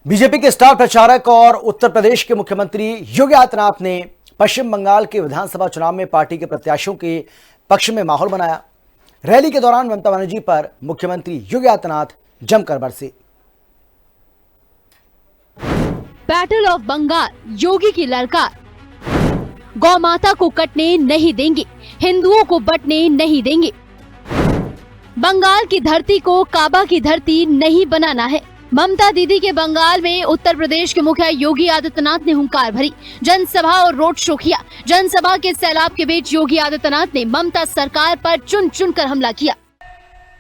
BJP के star प्रचारक और उत्तर प्रदेश के मुख्यमंत्री योगी आदित्यनाथ ने पश्चिम बंगाल के विधानसभा चुनाव में पार्टी के प्रत्याशियों के पक्ष में माहौल बनाया। रैली के दौरान ममता बनर्जी पर मुख्यमंत्री योगी आदित्यनाथ जमकर बरसे। बैटल ऑफ बंगाल, योगी की ललकार। गौ माता को कटने नहीं देंगे, हिंदुओं को बंटने नहीं देंगे। बंगाल की धरती को काबा की धरती नहीं बनाना है। ममता दीदी के बंगाल में उत्तर प्रदेश के मुखिया योगी आदित्यनाथ ने हुंकार भरी, जनसभा और रोड शो किया। जनसभा के सैलाब के बीच योगी आदित्यनाथ ने ममता सरकार पर चुन चुन कर हमला किया।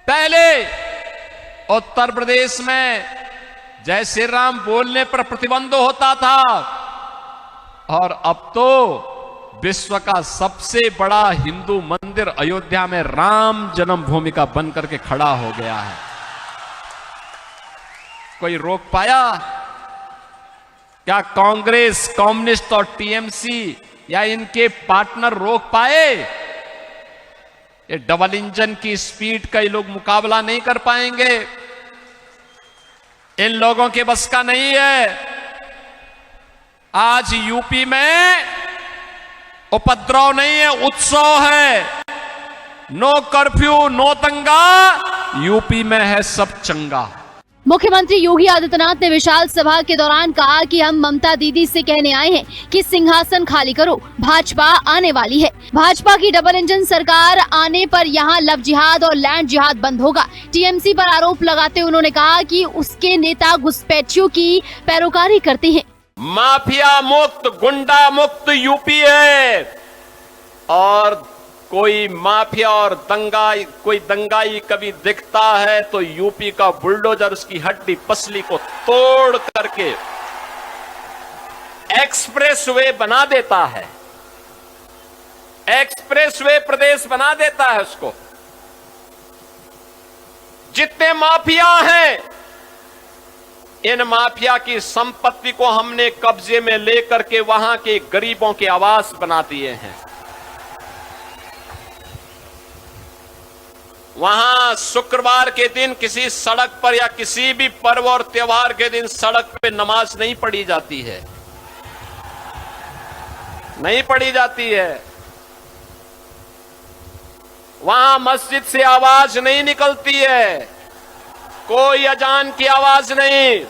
पहले उत्तर प्रदेश में जय श्री राम बोलने पर प्रतिबंध होता था और अब तो विश्व का सबसे बड़ा हिंदू मंदिर अयोध्या में राम जन्मभूमि का बन करके खड़ा हो गया है। कोई रोक पाया? क्या कांग्रेस, कम्युनिस्ट और टीएमसी या इनके पार्टनर रोक पाए? ये डबल इंजन की स्पीड का ये लोग मुकाबला नहीं कर पाएंगे। इन लोगों के बस का नहीं है। आज यूपी में उपद्रव नहीं है, उत्सव है। नो कर्फ्यू, नो दंगा, यूपी में है सब चंगा। मुख्यमंत्री योगी आदित्यनाथ ने विशाल सभा के दौरान कहा कि हम ममता दीदी से कहने आए हैं कि सिंहासन खाली करो, भाजपा आने वाली है। भाजपा की डबल इंजन सरकार आने पर यहां लव जिहाद और लैंड जिहाद बंद होगा। टीएमसी पर आरोप लगाते उन्होंने कहा कि उसके नेता घुसपैठियों की पैरोकारी करते हैं। माफिया मुक्त, गुंडा मुक्त यूपी है और कोई माफिया और कोई दंगाई कभी दिखता है तो यूपी का बुलडोजर उसकी हड्डी पसली को तोड़ करके एक्सप्रेसवे बना देता है। एक्सप्रेसवे प्रदेश बना देता है उसको। जितने माफिया हैं, इन माफिया की संपत्ति को हमने कब्जे में लेकर के वहां के गरीबों के आवास बना दिए हैं। वहां शुक्रवार के दिन किसी सड़क पर या किसी भी पर्व और त्योहार के दिन सड़क पे नमाज नहीं पढ़ी जाती है, नहीं पढ़ी जाती है। वहां मस्जिद से आवाज नहीं निकलती है, कोई अजान की आवाज नहीं।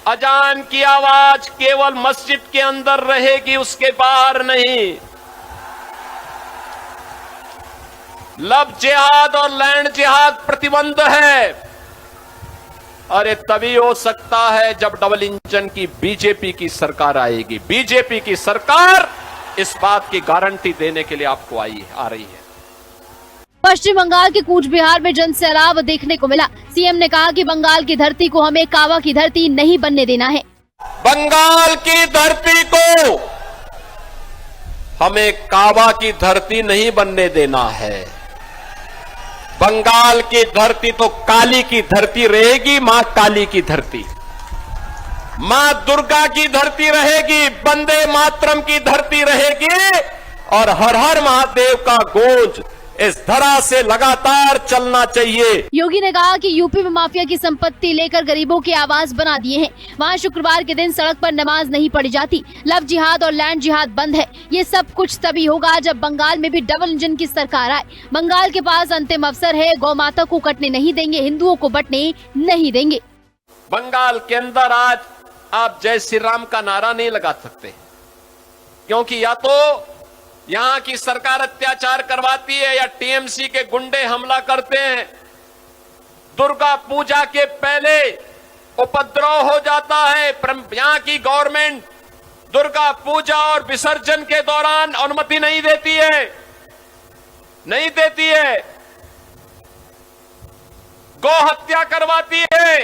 अजान की आवाज केवल मस्जिद के अंदर रहेगी, उसके बाहर नहीं। लव जिहाद और लैंड जिहाद प्रतिबंध है। अरे तभी हो सकता है जब डबल इंजन की बीजेपी की सरकार आएगी। बीजेपी की सरकार इस बात की गारंटी देने के लिए आपको आ रही है। पश्चिम बंगाल के कूच बिहार में जन सैलाब देखने को मिला। सीएम ने कहा कि बंगाल की धरती को हमें काबा की धरती नहीं बनने देना है। बंगाल की धरती को हमें काबा की धरती नहीं बनने देना है। बंगाल की धरती तो काली की धरती रहेगी, मां काली की धरती, मां दुर्गा की धरती रहेगी, वंदे मातरम की धरती रहेगी और हर हर महादेव का गूंज इस धरा से लगातार चलना चाहिए। योगी ने कहा कि यूपी में माफिया की संपत्ति लेकर गरीबों के आवास बना दिए हैं। वहां शुक्रवार के दिन सड़क पर नमाज नहीं पढ़ी जाती। लव जिहाद और लैंड जिहाद बंद है। ये सब कुछ तभी होगा जब बंगाल में भी डबल इंजन की सरकार आए। बंगाल के पास अंतिम अवसर है। गौ माता को कटने नहीं देंगे, हिंदुओं को बंटने नहीं देंगे। बंगाल के अंदर आज आप जय श्री राम का नारा नहीं लगा सकते, क्योंकि या तो यहां की सरकार अत्याचार करवाती है या टीएमसी के गुंडे हमला करते हैं। दुर्गा पूजा के पहले उपद्रव हो जाता है। यहां की गवर्नमेंट दुर्गा पूजा और विसर्जन के दौरान अनुमति नहीं देती है, नहीं देती है। गौ हत्या करवाती है।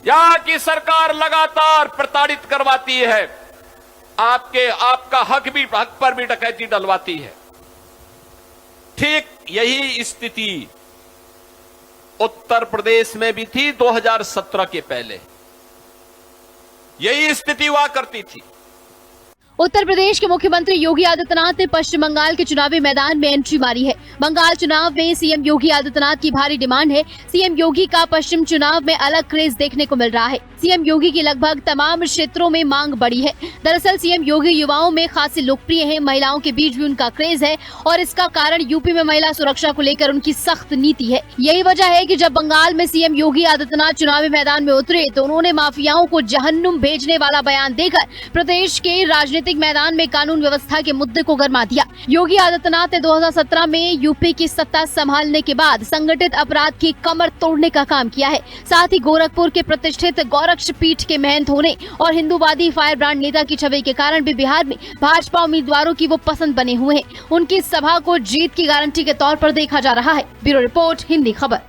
यहां की सरकार लगातार प्रताड़ित करवाती है। आपका हक पर भी डकैती डलवाती है। ठीक यही स्थिति उत्तर प्रदेश में भी थी 2017 के पहले। यही स्थिति हुआ करती थी। उत्तर प्रदेश के मुख्यमंत्री योगी आदित्यनाथ ने पश्चिम बंगाल के चुनावी मैदान में एंट्री मारी है। बंगाल चुनाव में सीएम योगी आदित्यनाथ की भारी डिमांड है। सीएम योगी का पश्चिम चुनाव में अलग क्रेज देखने को मिल रहा है। सीएम योगी की लगभग तमाम क्षेत्रों में मांग बढ़ी है। दरअसल सीएम योगी युवाओं में खासी लोकप्रिय है, महिलाओं के बीच भी उनका क्रेज है और इसका कारण यूपी में महिला सुरक्षा को लेकर उनकी सख्त नीति है। यही वजह है कि जब बंगाल में सीएम योगी आदित्यनाथ चुनावी मैदान में उतरे तो उन्होंने माफियाओं को जहन्नुम भेजने वाला बयान देकर प्रदेश के राजनीतिक मैदान में कानून व्यवस्था के मुद्दे को गरमा दिया। योगी आदित्यनाथ ने 2017 में यूपी की सत्ता संभालने के बाद संगठित अपराध की कमर तोड़ने का काम किया है। साथ ही गोरखपुर के प्रतिष्ठित गोरक्ष पीठ के महंत होने और हिंदूवादी फायर ब्रांड नेता की छवि के कारण भी बिहार में भाजपा उम्मीदवारों की वो पसंद बने हुए हैं। उनकी सभा को जीत की गारंटी के तौर पर देखा जा रहा है। ब्यूरो रिपोर्ट, हिंदी खबर।